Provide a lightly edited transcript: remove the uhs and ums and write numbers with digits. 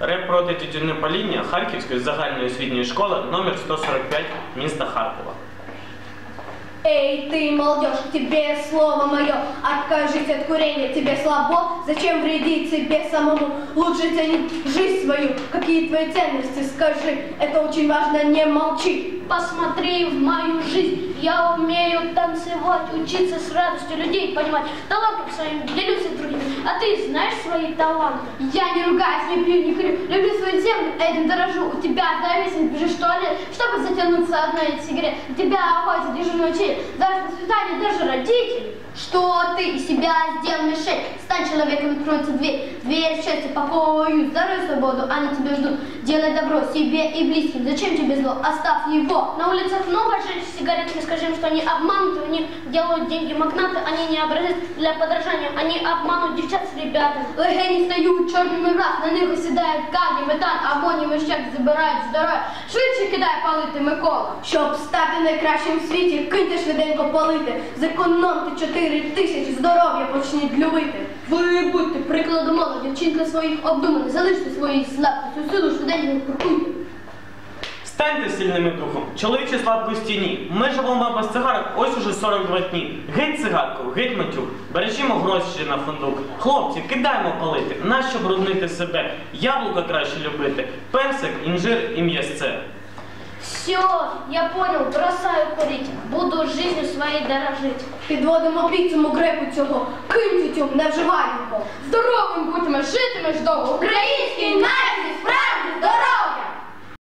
Реп проти тютюнопаління Харківської загальної освітньої школи номер 145 міста Харкова. Эй, ты, молодежь, тебе слово мое, откажись от курения, тебе слабо, зачем вредить себе самому, лучше цени жизнь свою, какие твои ценности, скажи, это очень важно, не молчи. Посмотри в мою жизнь, я умею танцевать, учиться с радостью людей понимать, талантом своим делюсь с другими, а ты знаешь свои таланты? Я не ругаюсь, не пью, не курю, люблю свою землю, этим дорожу, у тебя зависит, бежишь в туалет, чтобы затянуться одной сигарет, у тебя охотится дежурный учитель, даже на свидание даже родители. Что ты из себя сделал мишень? Стань человеком, откроется дверь. Дверь счастья, покою, здоровья, свободу, они тебя ждут. Делай добро себе и близким. Зачем тебе зло? Оставь его. На улицах много женщин с сигаретами, скажи им, что они обмануты, у них делают деньги магнаты, они не образец для подражания, они обманут девчат с ребятами. Легені стають чорними враз, на них осідає кадмій, метан, амоній, мещак забирають здоров'я. Швидше кидай палити, Микола. Щоб стати найкращим в світі, киньте швиденько палити. Зекономте 4 тисячі, здоров'я почніть любити. Ви будьте прикладом молоді, вчинки своїх обдуманих, залиште свої слабкості, силу швиденько крокуйте. Станьте сильними духом, чоловічі слабкості ні. Ми живемо без цигарок ось уже 42 дні. Геть цигарку, геть матюк, бережімо гроші на фундук. Хлопці, кидаємо палити, нащо бруднити себе? Яблука краще любити, персик, інжир і м'ясце. Все, я понял, бросаю курить, буду жизнью своей дорожить. Підводимо підсумок греку цього, кинь тютюн, не вживай його. Здоровим будьмо, житимеш довго, українській нації справді здорово!